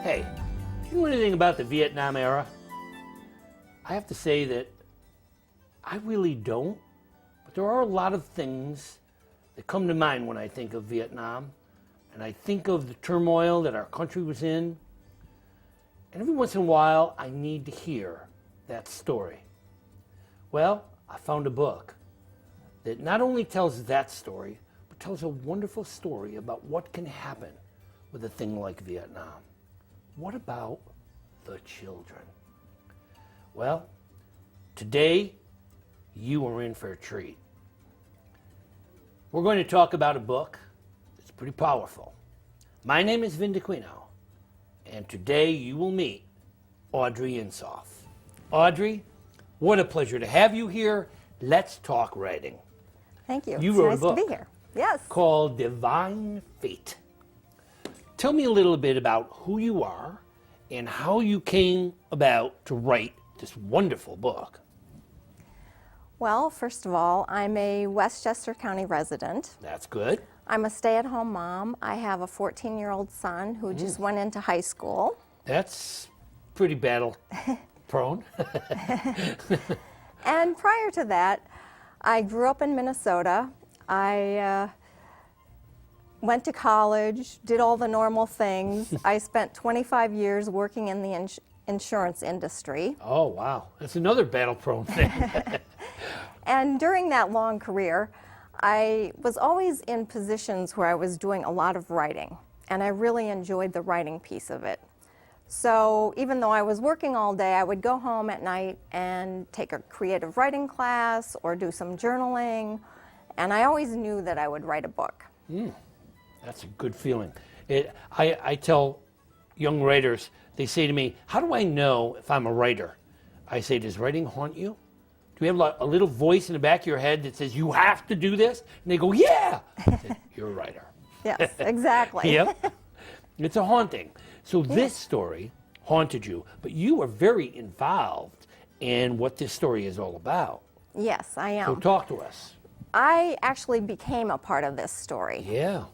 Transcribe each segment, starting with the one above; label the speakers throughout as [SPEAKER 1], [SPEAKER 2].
[SPEAKER 1] Hey, do you know anything about the Vietnam era? I have to say that I really don't, but there are a lot of things that come to mind when I think of Vietnam, and I think of the turmoil that our country was in, and every once in a while I need to hear that story. Well, I found a book that not only tells that story, but tells a wonderful story about what can happen with a thing like Vietnam. What about the children? Well, today you are in for a treat. We're going to talk about a book that's pretty powerful. My name is Vin Dacquino, and today you will meet Audrey Insoft. Audrey, what a pleasure to have you here. Let's talk writing.
[SPEAKER 2] Thank you.
[SPEAKER 1] You
[SPEAKER 2] it's
[SPEAKER 1] wrote
[SPEAKER 2] nice
[SPEAKER 1] a book
[SPEAKER 2] to be here. Yes.
[SPEAKER 1] Called Divine Fate. Tell me a little bit about who you are and how you came about to write this wonderful book.
[SPEAKER 2] Well, first of all, I'm a Westchester County resident.
[SPEAKER 1] That's good.
[SPEAKER 2] I'm a stay-at-home mom. I have a 14-year-old son who just went into high school.
[SPEAKER 1] That's pretty battle prone.
[SPEAKER 2] And prior to that, I grew up in Minnesota. I went to college, did all the normal things. I spent 25 years working in the insurance industry.
[SPEAKER 1] Oh, wow. That's another battle prone thing.
[SPEAKER 2] And during that long career, I was always in positions where I was doing a lot of writing, and I really enjoyed the writing piece of it. So even though I was working all day, I would go home at night and take a creative writing class or do some journaling, and I always knew that I would write a book.
[SPEAKER 1] That's a good feeling. I tell young writers, they say to me, how do I know if I'm a writer? I say, does writing haunt you? Do you have a little voice in the back of your head that says, you have to do this? And they go, yeah. I said, you're a writer.
[SPEAKER 2] Yes, exactly.
[SPEAKER 1] Yep. It's a haunting. So this story haunted you, but you were very involved in what this story is all about.
[SPEAKER 2] Yes, I am.
[SPEAKER 1] So talk to us.
[SPEAKER 2] I actually became a part of this story.
[SPEAKER 1] Yeah.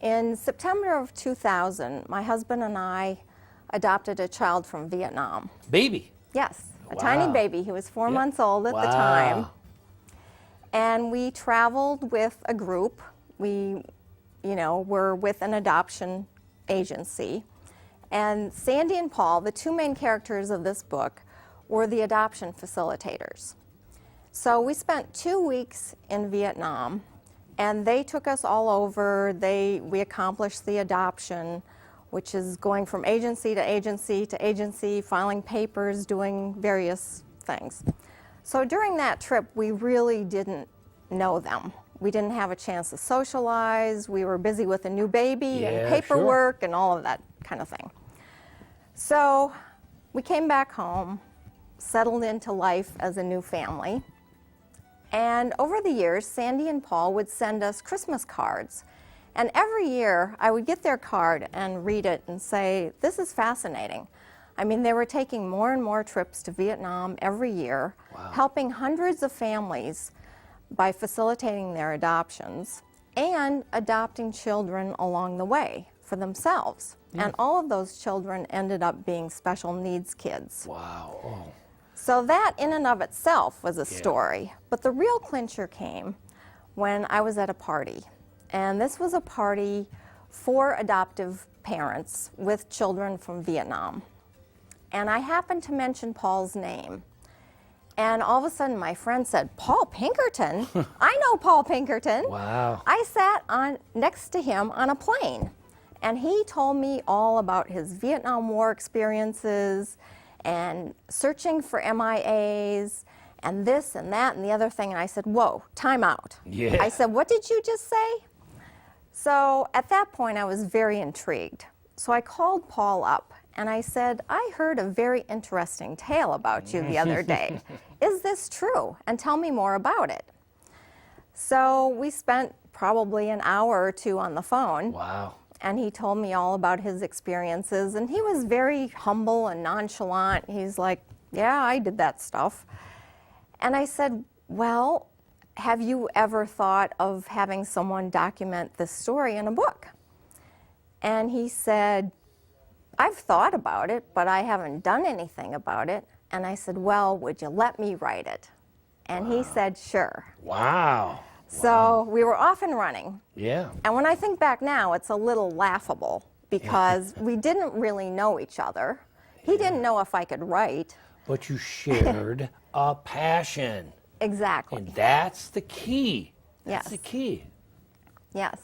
[SPEAKER 2] In September of 2000, my husband and I adopted a child from Vietnam.
[SPEAKER 1] Baby.
[SPEAKER 2] Yes, a
[SPEAKER 1] Wow.
[SPEAKER 2] tiny baby. He was 4 months old at the time. And we traveled with a group. We, were with an adoption agency. And Sandy and Paul, the two main characters of this book, were the adoption facilitators. So we spent 2 weeks in Vietnam, and they took us all over. We accomplished the adoption, which is going from agency to agency to agency, filing papers, doing various things. So during that trip, we really didn't know them. We didn't have a chance to socialize. We were busy with a new baby and paperwork and all of that kind of thing. So we came back home, settled into life as a new family. And over the years, Sandy and Paul would send us Christmas cards. And every year, I would get their card and read it and say, this is fascinating. I mean, they were taking more and more trips to Vietnam every year, helping hundreds of families by facilitating their adoptions and adopting children along the way for themselves. And all of those children ended up being special needs kids.
[SPEAKER 1] Wow. Oh.
[SPEAKER 2] So that in and of itself was a story. But the real clincher came when I was at a party. And this was a party for adoptive parents with children from Vietnam. And I happened to mention Paul's name. And all of a sudden my friend said, Paul Pinkerton? I know Paul Pinkerton.
[SPEAKER 1] Wow.
[SPEAKER 2] I sat next to him on a plane. And he told me all about his Vietnam War experiences and searching for MIAs and this and that and the other thing. And I said, whoa, time out.
[SPEAKER 1] Yeah.
[SPEAKER 2] I said, what did you just say? So at that point, I was very intrigued. So I called Paul up and I said, I heard a very interesting tale about you the other day. Is this true? And tell me more about it. So we spent probably an hour or two on the phone.
[SPEAKER 1] Wow.
[SPEAKER 2] And he told me all about his experiences. And he was very humble and nonchalant. He's like, yeah, I did that stuff. And I said, well, have you ever thought of having someone document this story in a book? And he said, I've thought about it, but I haven't done anything about it. And I said, well, would you let me write it? And he said, sure.
[SPEAKER 1] Wow.
[SPEAKER 2] So we were off and running.
[SPEAKER 1] Yeah.
[SPEAKER 2] And when I think back now, it's a little laughable because we didn't really know each other. He didn't know if I could write.
[SPEAKER 1] But you shared a passion.
[SPEAKER 2] Exactly.
[SPEAKER 1] And that's the key. That's
[SPEAKER 2] Yes.
[SPEAKER 1] the key.
[SPEAKER 2] Yes.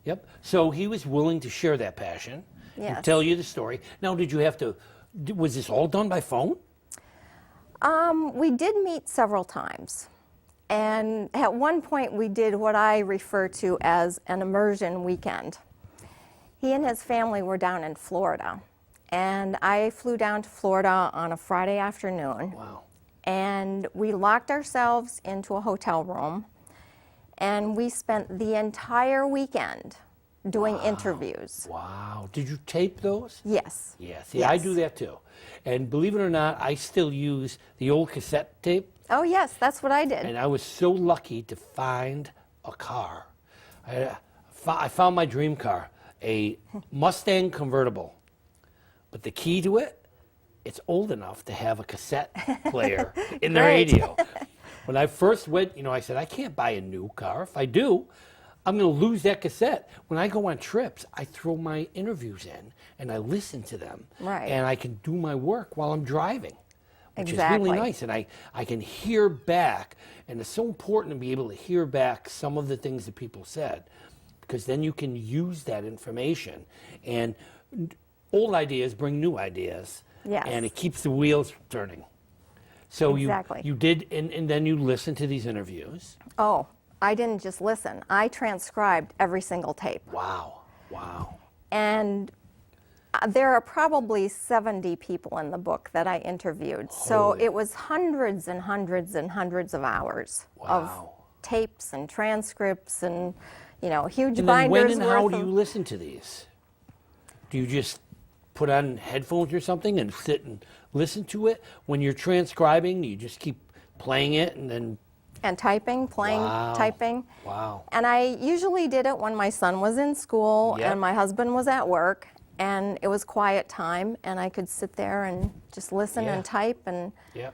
[SPEAKER 1] Yep. So he was willing to share that passion and
[SPEAKER 2] Yes.
[SPEAKER 1] tell you the story. Now, did you have to, was this all done by phone?
[SPEAKER 2] We did meet several times. And at one point, we did what I refer to as an immersion weekend. He and his family were down in Florida. And I flew down to Florida on a Friday afternoon.
[SPEAKER 1] Wow.
[SPEAKER 2] And we locked ourselves into a hotel room. And we spent the entire weekend doing interviews.
[SPEAKER 1] Wow. Did you tape those?
[SPEAKER 2] Yes.
[SPEAKER 1] Yeah. See, I do that too. And believe it or not, I still use the old cassette tape.
[SPEAKER 2] Oh, yes, that's what I did.
[SPEAKER 1] And I was so lucky to find a car. I found my dream car, a Mustang convertible. But the key to it, it's old enough to have a cassette player in the
[SPEAKER 2] Great.
[SPEAKER 1] radio. When I first went, I said, I can't buy a new car. If I do, I'm going to lose that cassette. When I go on trips, I throw my interviews in and I listen to them.
[SPEAKER 2] Right.
[SPEAKER 1] And I can do my work while I'm driving, which
[SPEAKER 2] Exactly.
[SPEAKER 1] is really nice. And I can hear back. And it's so important to be able to hear back some of the things that people said, because then you can use that information. And old ideas bring new ideas.
[SPEAKER 2] Yes.
[SPEAKER 1] And it keeps the wheels turning. So
[SPEAKER 2] Exactly.
[SPEAKER 1] you did, and then you listened to these interviews.
[SPEAKER 2] Oh, I didn't just listen. I transcribed every single tape.
[SPEAKER 1] Wow. Wow.
[SPEAKER 2] And there are probably 70 people in the book that I interviewed. So
[SPEAKER 1] Holy.
[SPEAKER 2] it was hundreds and hundreds and hundreds of hours of
[SPEAKER 1] Wow.
[SPEAKER 2] tapes and transcripts and, huge
[SPEAKER 1] And then
[SPEAKER 2] binders
[SPEAKER 1] when and how
[SPEAKER 2] worth
[SPEAKER 1] do
[SPEAKER 2] of-
[SPEAKER 1] you listen to these? Do you just put on headphones or something and sit and listen to it? When you're transcribing, you just keep playing it and then,
[SPEAKER 2] and typing, playing,
[SPEAKER 1] Wow.
[SPEAKER 2] typing.
[SPEAKER 1] wow.
[SPEAKER 2] And I usually did it when my son was in school
[SPEAKER 1] Yep.
[SPEAKER 2] and my husband was at work, and it was quiet time, and I could sit there and just listen
[SPEAKER 1] Yeah.
[SPEAKER 2] and type. And
[SPEAKER 1] Yeah.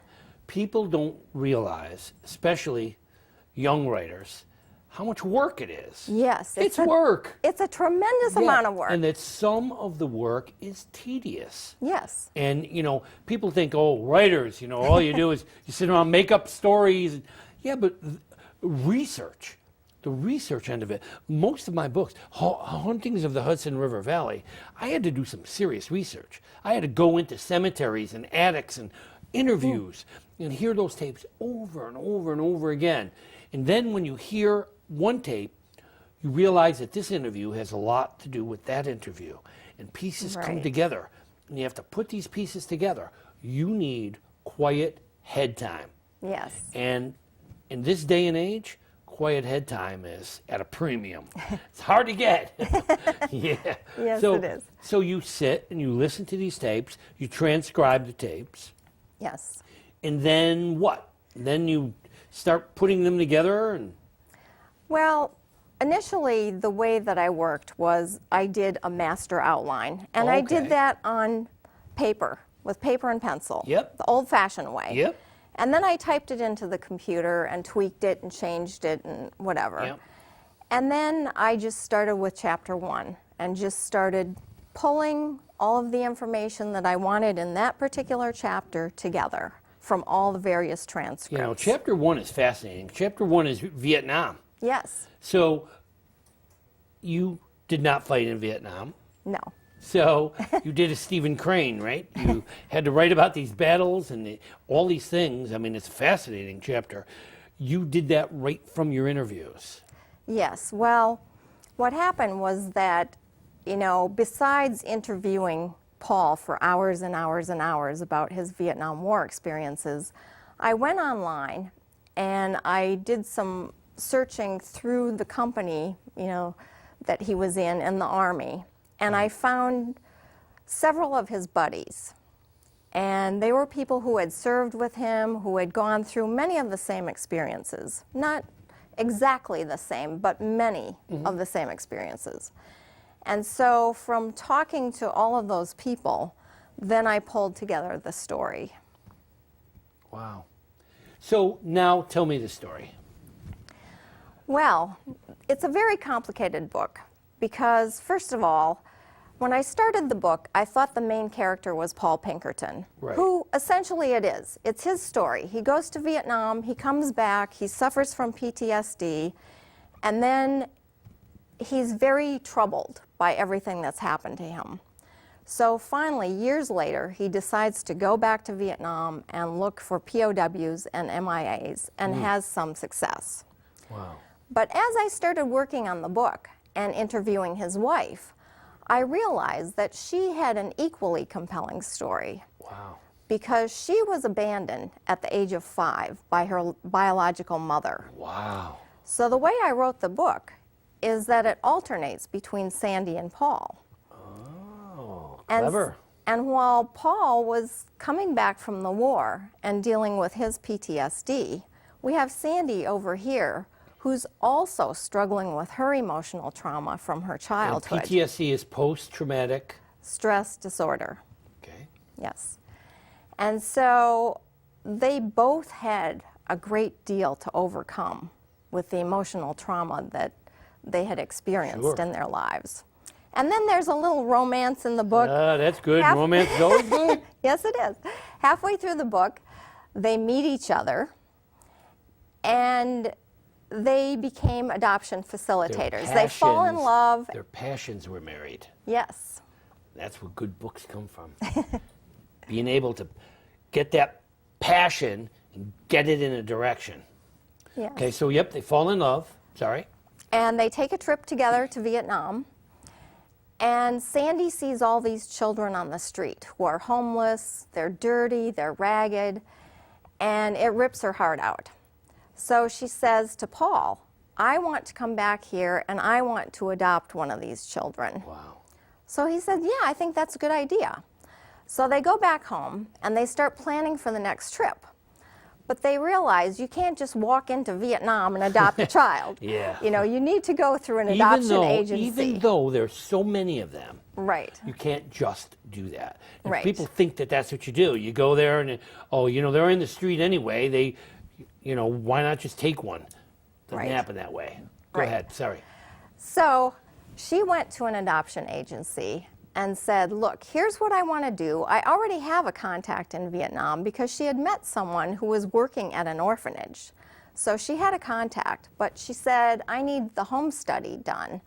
[SPEAKER 1] People don't realize, especially young writers, how much work it is.
[SPEAKER 2] yes,
[SPEAKER 1] It's work.
[SPEAKER 2] It's a tremendous
[SPEAKER 1] Yeah.
[SPEAKER 2] amount of work.
[SPEAKER 1] And that some of the work is tedious.
[SPEAKER 2] Yes,
[SPEAKER 1] And, people think, oh, writers, all you do is you sit around, make up stories. Yeah, but research, the research end of it, most of my books, Hauntings of the Hudson River Valley, I had to do some serious research. I had to go into cemeteries and attics and interviews and hear those tapes over and over and over again. And then when you hear one tape, you realize that this interview has a lot to do with that interview. And pieces come
[SPEAKER 2] Right.
[SPEAKER 1] together. And you have to put these pieces together. You need quiet head time.
[SPEAKER 2] yes,
[SPEAKER 1] And in this day and age, quiet head time is at a premium. It's hard to get. Yeah.
[SPEAKER 2] Yes,
[SPEAKER 1] so,
[SPEAKER 2] it is.
[SPEAKER 1] So you sit and you listen to these tapes, you transcribe the tapes,
[SPEAKER 2] yes.
[SPEAKER 1] and then what? Then you start putting them together and
[SPEAKER 2] Well, initially, the way that I worked was I did a master outline, and I
[SPEAKER 1] Okay.
[SPEAKER 2] did that on paper, with paper and pencil.
[SPEAKER 1] Yep.
[SPEAKER 2] The old-fashioned way.
[SPEAKER 1] Yep.
[SPEAKER 2] And then I typed it into the computer and tweaked it and changed it and whatever.
[SPEAKER 1] Yep.
[SPEAKER 2] And then I just started with chapter 1 and just started pulling all of the information that I wanted in that particular chapter together from all the various transcripts.
[SPEAKER 1] chapter 1 is fascinating. Chapter 1 is Vietnam.
[SPEAKER 2] Yes.
[SPEAKER 1] So you did not fight in Vietnam.
[SPEAKER 2] No.
[SPEAKER 1] So you did a Stephen Crane, right? You had to write about these battles and all these things. I mean, it's a fascinating chapter. You did that right from your interviews.
[SPEAKER 2] Yes. Well, what happened was that, besides interviewing Paul for hours and hours and hours about his Vietnam War experiences, I went online and I did some searching through the company, that he was in the Army. And I found several of his buddies. And they were people who had served with him, who had gone through many of the same experiences. Not exactly the same, but many of the same experiences. And so from talking to all of those people, then I pulled together the story.
[SPEAKER 1] Wow. So now tell me the story.
[SPEAKER 2] Well, it's a very complicated book because, first of all, when I started the book, I thought the main character was Paul Pinkerton,
[SPEAKER 1] Right.
[SPEAKER 2] who essentially it is. It's his story. He goes to Vietnam, he comes back, he suffers from PTSD, and then he's very troubled by everything that's happened to him. So finally, years later, he decides to go back to Vietnam and look for POWs and MIAs and has some success.
[SPEAKER 1] Wow.
[SPEAKER 2] But as I started working on the book and interviewing his wife, I realized that she had an equally compelling story.
[SPEAKER 1] Wow.
[SPEAKER 2] Because she was abandoned at the age of 5 by her biological mother.
[SPEAKER 1] Wow.
[SPEAKER 2] So the way I wrote the book is that it alternates between Sandy and Paul.
[SPEAKER 1] Oh,
[SPEAKER 2] And,
[SPEAKER 1] clever.
[SPEAKER 2] and while Paul was coming back from the war and dealing with his PTSD, we have Sandy over here who's also struggling with her emotional trauma from her childhood.
[SPEAKER 1] And PTSD is post-traumatic.
[SPEAKER 2] Stress disorder.
[SPEAKER 1] Okay.
[SPEAKER 2] Yes. And so they both had a great deal to overcome with the emotional trauma that they had experienced
[SPEAKER 1] Sure.
[SPEAKER 2] in their lives. And then there's a little romance in the book.
[SPEAKER 1] That's good.
[SPEAKER 2] Half-
[SPEAKER 1] Romance is always good.
[SPEAKER 2] Yes, it is. Halfway through the book, they meet each other and they became adoption facilitators. They fall in love.
[SPEAKER 1] Their passions were married.
[SPEAKER 2] Yes.
[SPEAKER 1] That's where good books come from. Being able to get that passion and get it in a direction.
[SPEAKER 2] Yes.
[SPEAKER 1] Okay, so yep, they fall in love. Sorry.
[SPEAKER 2] And they take a trip together to Vietnam. And Sandy sees all these children on the street who are homeless, they're dirty, they're ragged, and it rips her heart out. So she says to Paul, I want to come back here and I want to adopt one of these children.
[SPEAKER 1] Wow.
[SPEAKER 2] So he said, yeah, I think that's a good idea. So they go back home and they start planning for the next trip. But they realize you can't just walk into Vietnam and adopt a child.
[SPEAKER 1] Yeah.
[SPEAKER 2] You need to go through an adoption agency.
[SPEAKER 1] Even though there's so many of them,
[SPEAKER 2] Right.
[SPEAKER 1] you can't just do that. And
[SPEAKER 2] Right.
[SPEAKER 1] people think that that's what you do. You go there and, they're in the street anyway. Why not just take one? Doesn't
[SPEAKER 2] Right.
[SPEAKER 1] happen that way. Go
[SPEAKER 2] Right.
[SPEAKER 1] ahead. Sorry.
[SPEAKER 2] So she went to an adoption agency and said, look, here's what I want to do. I already have a contact in Vietnam because she had met someone who was working at an orphanage. So she had a contact, but she said, I need the home study done,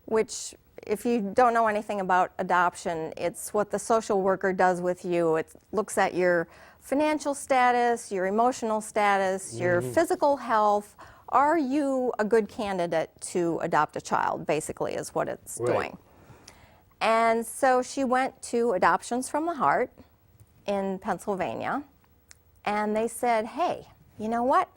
[SPEAKER 2] which if you don't know anything about adoption, it's what the social worker does with you. It looks at your financial status, your emotional status, your physical health. Are you a good candidate to adopt a child, basically, is what it's
[SPEAKER 1] Right.
[SPEAKER 2] doing. And so she went to Adoptions from the Heart in Pennsylvania, and they said, hey, you know what?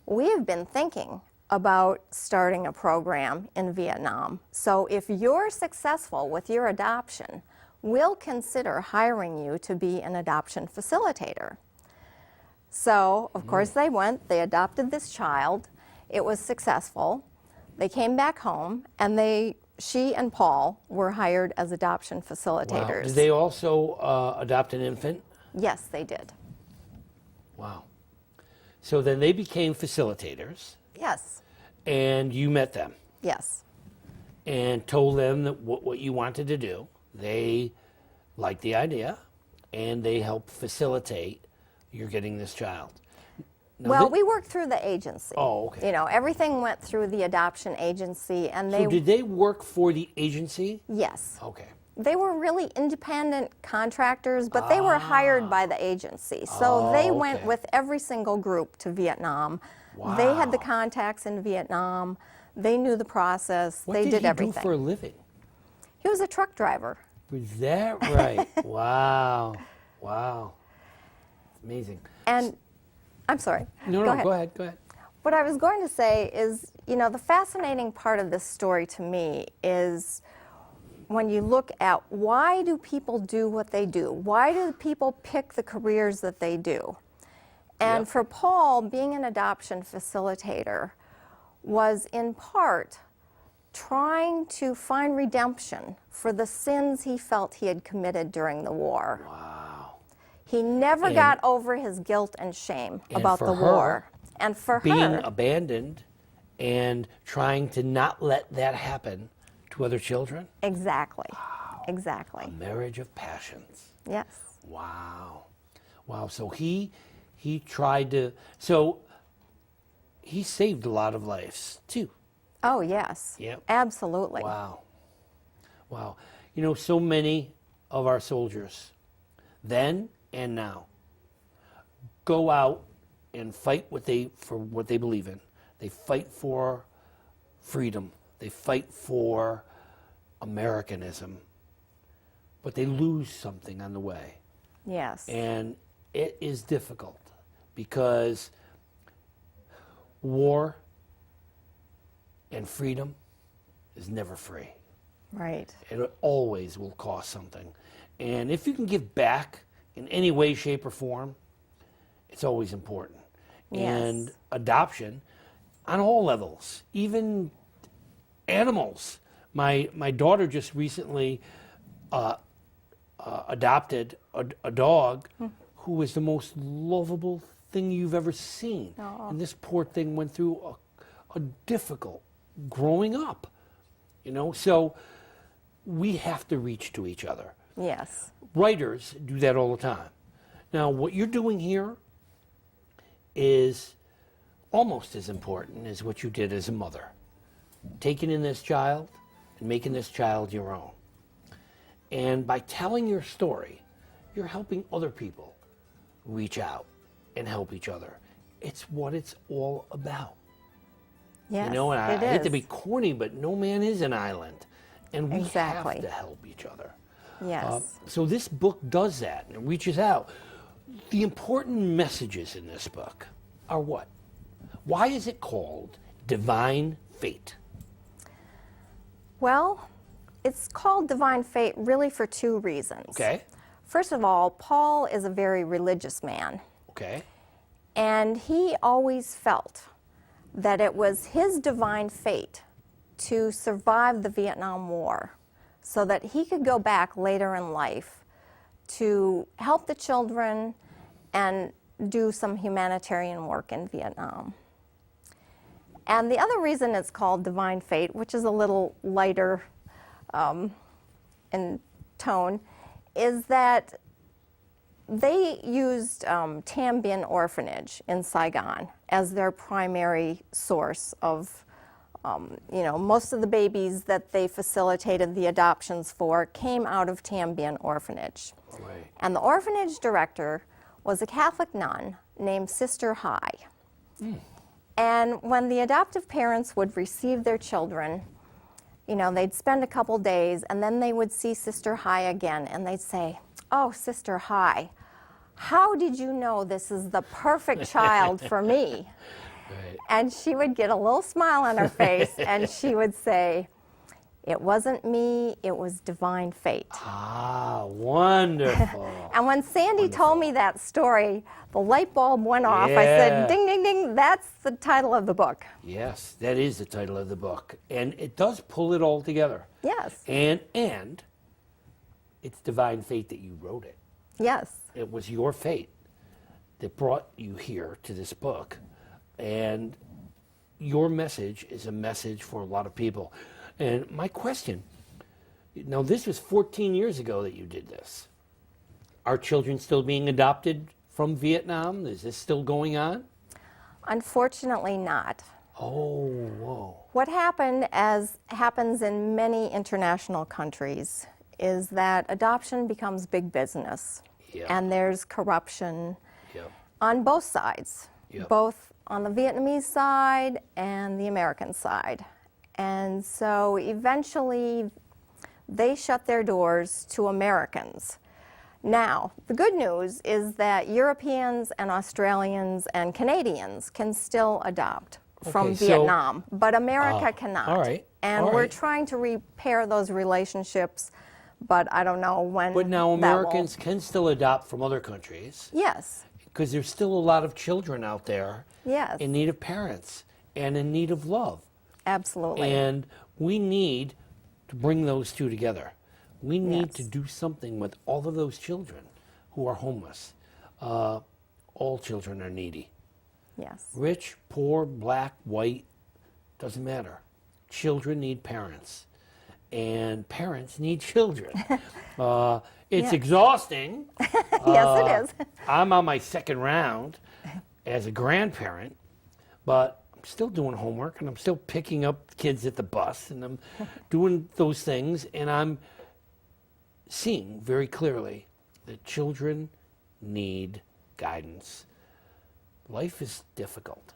[SPEAKER 2] We have been thinking about starting a program in Vietnam. So if you're successful with your adoption, we'll consider hiring you to be an adoption facilitator. So, of course, they went, they adopted this child. It was successful. They came back home, and she and Paul were hired as adoption facilitators.
[SPEAKER 1] Wow. Did they also adopt an infant?
[SPEAKER 2] Yes, they did.
[SPEAKER 1] Wow. So then they became facilitators,
[SPEAKER 2] Yes,
[SPEAKER 1] and you met them
[SPEAKER 2] yes,
[SPEAKER 1] and told them that what you wanted to do. They liked the idea, and they helped facilitate your getting this child. Now
[SPEAKER 2] Well, we worked through the agency.
[SPEAKER 1] Oh, okay.
[SPEAKER 2] You know, everything went through the adoption agency, and they.
[SPEAKER 1] So did they work for the agency?
[SPEAKER 2] Yes.
[SPEAKER 1] Okay.
[SPEAKER 2] They were really independent contractors, but they were hired by the agency. So they went
[SPEAKER 1] okay.
[SPEAKER 2] with every single group to Vietnam. They had the
[SPEAKER 1] Wow.
[SPEAKER 2] contacts in Vietnam. They knew the process.
[SPEAKER 1] What
[SPEAKER 2] they
[SPEAKER 1] did
[SPEAKER 2] did
[SPEAKER 1] he
[SPEAKER 2] everything.
[SPEAKER 1] do for a living?
[SPEAKER 2] He was a truck driver.
[SPEAKER 1] Was that right? Wow. Wow. Amazing.
[SPEAKER 2] And I'm sorry.
[SPEAKER 1] No,
[SPEAKER 2] Go ahead.
[SPEAKER 1] go ahead. Go ahead.
[SPEAKER 2] What I was going to say is, you know, the fascinating part of this story to me is when you look at why do people do what they do? Why do people pick the careers that they do? And
[SPEAKER 1] Yep.
[SPEAKER 2] for Paul, being an adoption facilitator was in part trying to find redemption for the sins he felt he had committed during the war.
[SPEAKER 1] Wow.
[SPEAKER 2] He never
[SPEAKER 1] And-
[SPEAKER 2] got over his guilt and shame
[SPEAKER 1] And
[SPEAKER 2] about
[SPEAKER 1] for
[SPEAKER 2] the
[SPEAKER 1] her,
[SPEAKER 2] war. And for
[SPEAKER 1] Being
[SPEAKER 2] her,
[SPEAKER 1] abandoned and trying to not let that happen to other children.
[SPEAKER 2] exactly. Exactly.
[SPEAKER 1] A marriage of passions.
[SPEAKER 2] Yes.
[SPEAKER 1] Wow. Wow. So he tried to, so he saved a lot of lives too.
[SPEAKER 2] Oh, yes.
[SPEAKER 1] Yep.
[SPEAKER 2] Absolutely.
[SPEAKER 1] Wow. Wow. You know, so many of our soldiers, then and now, go out and fight for what they believe in. They fight for freedom. They fight for Americanism. But they lose something on the way.
[SPEAKER 2] Yes.
[SPEAKER 1] And it is difficult because war and freedom is never free.
[SPEAKER 2] Right.
[SPEAKER 1] It always will cost something. And if you can give back in any way, shape, or form, it's always important.
[SPEAKER 2] Yes.
[SPEAKER 1] And adoption on all levels, even animals. My daughter just recently adopted a dog who was the most lovable thing you've ever seen. And this poor thing went through a difficult growing up, you know? So we have to reach to each other.
[SPEAKER 2] Yes.
[SPEAKER 1] Writers do that all the time. Now, what you're doing here is almost as important as what you did as a mother. Taking in this child and making this child your own. And by telling your story, you're helping other people reach out and help each other. It's what it's all about.
[SPEAKER 2] Yes.
[SPEAKER 1] You know, and I
[SPEAKER 2] it
[SPEAKER 1] hate to
[SPEAKER 2] is.
[SPEAKER 1] be corny, but no man is an island. And we
[SPEAKER 2] Exactly.
[SPEAKER 1] have to help each other.
[SPEAKER 2] Yes.
[SPEAKER 1] So this book does that and it reaches out. The important messages in this book are what? Why is it called Divine Fate?
[SPEAKER 2] Well, it's called Divine Fate really for two reasons.
[SPEAKER 1] Okay.
[SPEAKER 2] First of all, Paul is a very religious man,
[SPEAKER 1] Okay.
[SPEAKER 2] and he always felt that it was his divine fate to survive the Vietnam War so that he could go back later in life to help the children and do some humanitarian work in Vietnam. And the other reason it's called Divine Fate, which is a little lighter in tone, is that they used Tam Bien Orphanage in Saigon as their primary source of, you know, most of the babies that they facilitated the adoptions for came out of Tam Bien Orphanage.
[SPEAKER 1] Right.
[SPEAKER 2] And the orphanage director was a Catholic nun named Sister Hai. And when the adoptive parents would receive their children, you know, they'd spend a couple days and then they would see Sister Hai again and they'd say, "Oh, Sister Hai, how did you know this is the perfect child for me?"
[SPEAKER 1] Right.
[SPEAKER 2] And she would get a little smile on her face and she would say, "It wasn't me, it was divine fate."
[SPEAKER 1] Ah, wonderful.
[SPEAKER 2] And when Sandy told me that story, the light bulb went off. I said,
[SPEAKER 1] Yeah.
[SPEAKER 2] "Ding, ding, ding, that's the title of the book."
[SPEAKER 1] Yes, that is the title of the book. And it does pull it all together.
[SPEAKER 2] Yes,
[SPEAKER 1] And it's divine fate that you wrote it.
[SPEAKER 2] yes,
[SPEAKER 1] It was your fate that brought you here to this book. And your message is a message for a lot of people. And my question, now this was 14 years ago that you did this. Are children still being adopted from Vietnam? Is this still going on?
[SPEAKER 2] Unfortunately not.
[SPEAKER 1] Oh, whoa.
[SPEAKER 2] What happened, as happens in many international countries, is that adoption becomes big business.
[SPEAKER 1] Yep.
[SPEAKER 2] And there's corruption
[SPEAKER 1] Yep.
[SPEAKER 2] on both sides,
[SPEAKER 1] Yep.
[SPEAKER 2] both on the Vietnamese side and the American side. And so eventually they shut their doors to Americans. Now, the good news is that Europeans and Australians and Canadians can still adopt from
[SPEAKER 1] Okay, so-
[SPEAKER 2] Vietnam, but America cannot.
[SPEAKER 1] all right,
[SPEAKER 2] And
[SPEAKER 1] all
[SPEAKER 2] we're
[SPEAKER 1] right.
[SPEAKER 2] trying to repair those relationships, but I don't know when.
[SPEAKER 1] But now
[SPEAKER 2] that will-
[SPEAKER 1] Americans can still adopt from other countries
[SPEAKER 2] Yes,
[SPEAKER 1] because there's still a lot of children out there
[SPEAKER 2] yes,
[SPEAKER 1] in need of parents and in need of love.
[SPEAKER 2] absolutely.
[SPEAKER 1] And we need to bring those two together. We need
[SPEAKER 2] Yes.
[SPEAKER 1] to do something with all of those children who are homeless. All children are needy.
[SPEAKER 2] Yes,
[SPEAKER 1] Rich, poor, black, white, doesn't matter. Children need parents, and parents need children. It's
[SPEAKER 2] Yeah.
[SPEAKER 1] exhausting.
[SPEAKER 2] yes, it is.
[SPEAKER 1] I'm on my second round as a grandparent, but I'm still doing homework and I'm still picking up kids at the bus and I'm doing those things, and I'm seeing very clearly that children need guidance. Life is difficult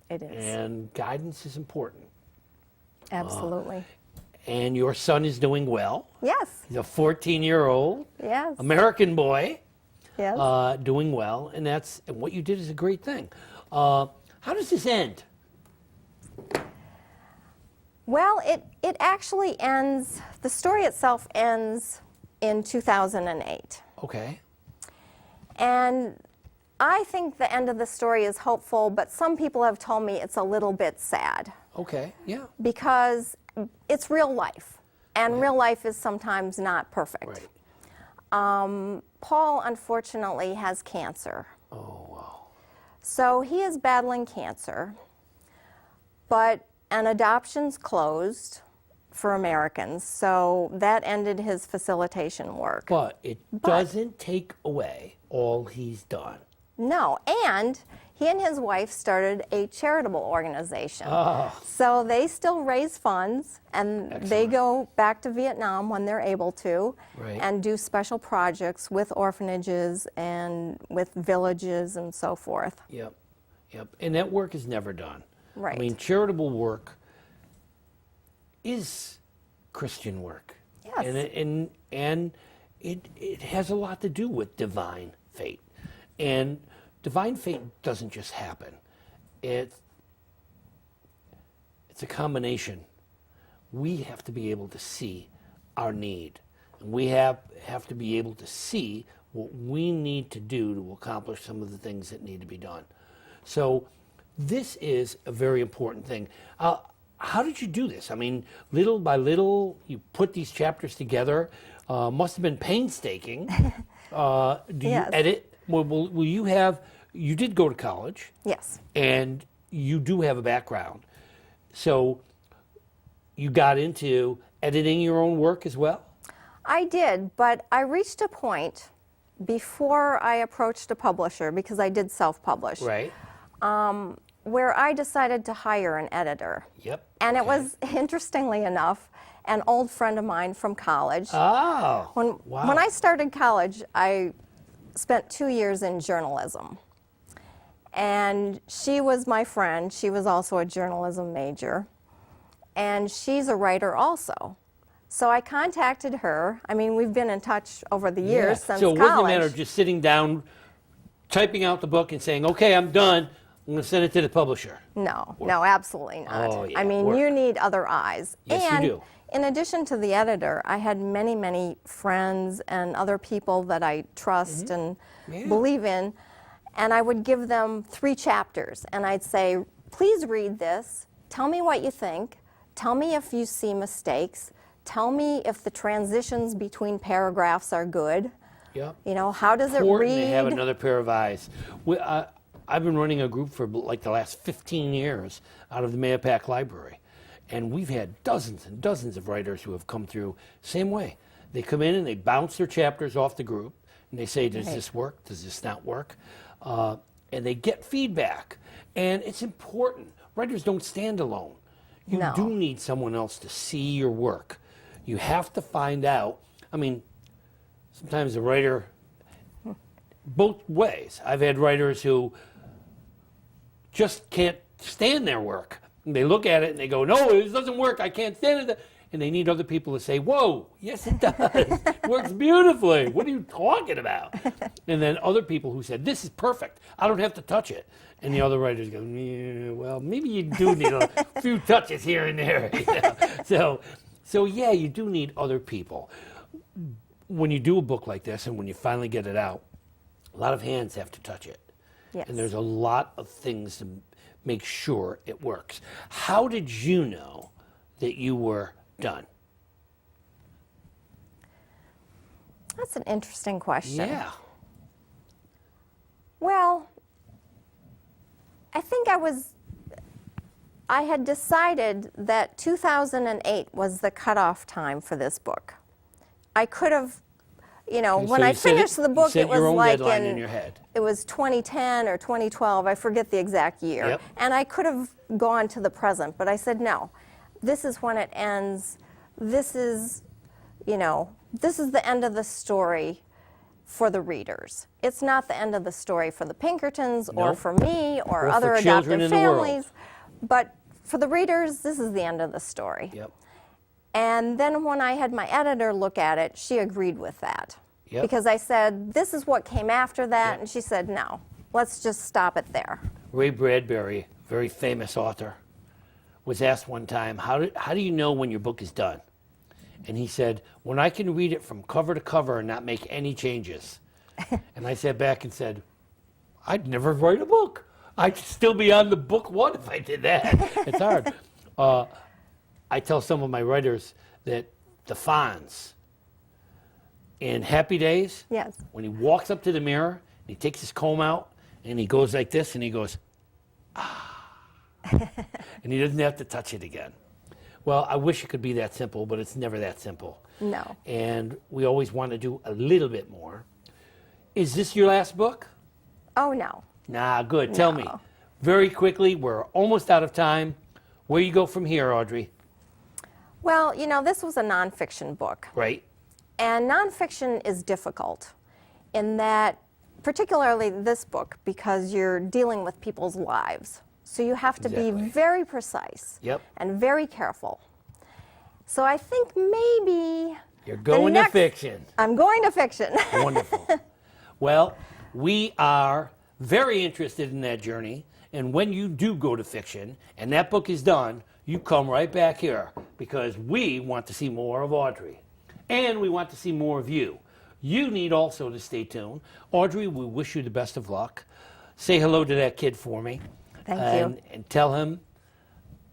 [SPEAKER 2] It is.
[SPEAKER 1] and guidance is important.
[SPEAKER 2] Absolutely.
[SPEAKER 1] And your son is doing well.
[SPEAKER 2] Yes,
[SPEAKER 1] He's a 14-year-old
[SPEAKER 2] yes,
[SPEAKER 1] American boy.
[SPEAKER 2] yes.
[SPEAKER 1] Doing well, and what you did is a great thing. How does this end?
[SPEAKER 2] Well, it actually ends, the story itself ends in 2008.
[SPEAKER 1] Okay.
[SPEAKER 2] And I think the end of the story is hopeful, but some people have told me it's a little bit sad
[SPEAKER 1] Okay. Yeah.
[SPEAKER 2] because it's real life, and real life is sometimes not perfect.
[SPEAKER 1] Right.
[SPEAKER 2] Paul, unfortunately, has cancer.
[SPEAKER 1] Oh wow.
[SPEAKER 2] So he is battling cancer, but an adoption's closed for Americans, so that ended his facilitation work.
[SPEAKER 1] But it doesn't take away all he's done.
[SPEAKER 2] No, and he and his wife started a charitable organization.
[SPEAKER 1] Oh.
[SPEAKER 2] So they still raise funds, and they
[SPEAKER 1] Excellent.
[SPEAKER 2] go back to Vietnam when they're able to,
[SPEAKER 1] Right.
[SPEAKER 2] and do special projects with orphanages and with villages and so forth.
[SPEAKER 1] Yep. Yep. And that work is never done.
[SPEAKER 2] Right.
[SPEAKER 1] I mean, charitable work is Christian work.
[SPEAKER 2] Yes.
[SPEAKER 1] And it has a lot to do with divine fate. And divine fate doesn't just happen. It's a combination. We have to be able to see our need. And we have to be able to see what we need to do to accomplish some of the things that need to be done. So this is a very important thing. How did you do this? I mean, little by little, you put these chapters together. Must have been painstaking. Do you
[SPEAKER 2] Yes.
[SPEAKER 1] edit? Will you have? You did go to college,
[SPEAKER 2] Yes.
[SPEAKER 1] and you do have a background. So you got into editing your own work as well?
[SPEAKER 2] I did, but I reached a point before I approached a publisher, because I did self-publish,
[SPEAKER 1] Right.
[SPEAKER 2] where I decided to hire an editor.
[SPEAKER 1] Yep.
[SPEAKER 2] And it
[SPEAKER 1] okay.
[SPEAKER 2] was, interestingly enough, an old friend of mine from college.
[SPEAKER 1] Oh. wow.
[SPEAKER 2] When I started college, I spent 2 years in journalism. And she was my friend. She was also a journalism major. And she's a writer also. So I contacted her. I mean, we've been in touch over the years since
[SPEAKER 1] so it
[SPEAKER 2] college.
[SPEAKER 1] wasn't a matter of just sitting down, typing out the book and saying, okay, I'm done. I'm going to send it to the publisher.
[SPEAKER 2] No, no, absolutely not.
[SPEAKER 1] Oh, yeah,
[SPEAKER 2] I mean,
[SPEAKER 1] work.
[SPEAKER 2] you need other eyes.
[SPEAKER 1] Yes, you
[SPEAKER 2] and
[SPEAKER 1] do.
[SPEAKER 2] in addition to the editor, I had many, many friends and other people that I trust and
[SPEAKER 1] Yeah.
[SPEAKER 2] believe in, and I would give them 3 chapters, and I'd say, please read this, tell me what you think, tell me if you see mistakes, tell me if the transitions between paragraphs are good.
[SPEAKER 1] Yep.
[SPEAKER 2] You know, how does it
[SPEAKER 1] Important
[SPEAKER 2] read?
[SPEAKER 1] to have another pair of eyes. I've been running a group for like the last 15 years out of the Mahopac Library. And we've had dozens and dozens of writers who have come through same way. They come in and they bounce their chapters off the group and they say, does
[SPEAKER 2] Right.
[SPEAKER 1] this work? Does this not work? and they get feedback. And it's important. Writers don't stand alone. You
[SPEAKER 2] No.
[SPEAKER 1] do need someone else to see your work. You have to find out. I mean, sometimes a writer, both ways. I've had writers who just can't stand their work. And they look at it and they go, no, this doesn't work. I can't stand it. And they need other people to say, whoa, yes, it does. It works beautifully. What are you talking about? And then other people who said, this is perfect. I don't have to touch it. And the other writers go, yeah, well, maybe you do need a few touches here and there. You know? So yeah, you do need other people. When you do a book like this and when you finally get it out, a lot of hands have to touch it.
[SPEAKER 2] Yes.
[SPEAKER 1] And there's a lot of things to make sure it works. How did you know that you were done?
[SPEAKER 2] That's an interesting question.
[SPEAKER 1] Yeah.
[SPEAKER 2] Well, I think I had decided that 2008 was the cutoff time for this book. I could have, when
[SPEAKER 1] So
[SPEAKER 2] I
[SPEAKER 1] you set
[SPEAKER 2] finished the book,
[SPEAKER 1] you set
[SPEAKER 2] it was
[SPEAKER 1] your own
[SPEAKER 2] like
[SPEAKER 1] deadline in your head.
[SPEAKER 2] it was 2010 or 2012, I forget the exact year.
[SPEAKER 1] Yep.
[SPEAKER 2] And I could have gone to the present, but I said, no, this is when it ends. This is the end of the story for the readers. It's not the end of the story for the Pinkertons or
[SPEAKER 1] Nope.
[SPEAKER 2] for me or
[SPEAKER 1] Or
[SPEAKER 2] other
[SPEAKER 1] for children
[SPEAKER 2] adoptive
[SPEAKER 1] in the world.
[SPEAKER 2] families. But for the readers, this is the end of the story.
[SPEAKER 1] Yep.
[SPEAKER 2] And then when I had my editor look at it, she agreed with that.
[SPEAKER 1] Yep.
[SPEAKER 2] Because I said, this is what came after that.
[SPEAKER 1] Yep.
[SPEAKER 2] And she said, no, let's just stop it there.
[SPEAKER 1] Ray Bradbury, very famous author, was asked one time, how do you know when your book is done? And he said, when I can read it from cover to cover and not make any changes. And I sat back and said, I'd never write a book. I'd still be on the book one if I did that. It's hard. I tell some of my writers that the Fonz in Happy Days,
[SPEAKER 2] Yes.
[SPEAKER 1] when he walks up to the mirror, and he takes his comb out, and he goes like this, and he goes, and he doesn't have to touch it again. Well, I wish it could be that simple, but it's never that simple.
[SPEAKER 2] No.
[SPEAKER 1] And we always want to do a little bit more. Is this your last book?
[SPEAKER 2] Oh, no.
[SPEAKER 1] Nah, good. Tell me.
[SPEAKER 2] No.
[SPEAKER 1] Very quickly, we're almost out of time. Where you go from here, Audrey?
[SPEAKER 2] Well, this was a nonfiction book.
[SPEAKER 1] Right?
[SPEAKER 2] And nonfiction is difficult in that, particularly this book, because you're dealing with people's lives. So you have to be
[SPEAKER 1] Exactly.
[SPEAKER 2] very precise
[SPEAKER 1] Yep.
[SPEAKER 2] and very careful. So I think maybe
[SPEAKER 1] You're going to fiction.
[SPEAKER 2] I'm going to fiction.
[SPEAKER 1] Wonderful. Well, we are very interested in that journey. And when you do go to fiction and that book is done, you come right back here because we want to see more of Audrey. And we want to see more of you. You need also to stay tuned. Audrey, we wish you the best of luck. Say hello to that kid for me.
[SPEAKER 2] Thank you.
[SPEAKER 1] And tell him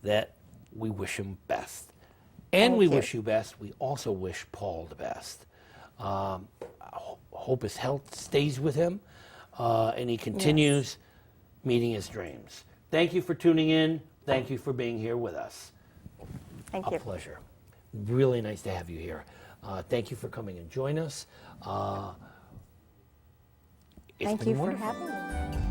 [SPEAKER 1] that we wish him best. And
[SPEAKER 2] Thank
[SPEAKER 1] we
[SPEAKER 2] you.
[SPEAKER 1] wish you best. We also wish Paul the best. I hope his health stays with him and he continues meeting his dreams. Thank you for tuning in. Thank you for being here with us.
[SPEAKER 2] Thank
[SPEAKER 1] A
[SPEAKER 2] you.
[SPEAKER 1] pleasure. Really nice to have you here. Thank you for coming and join us. It's
[SPEAKER 2] Thank
[SPEAKER 1] been
[SPEAKER 2] you for
[SPEAKER 1] wonderful.
[SPEAKER 2] having me.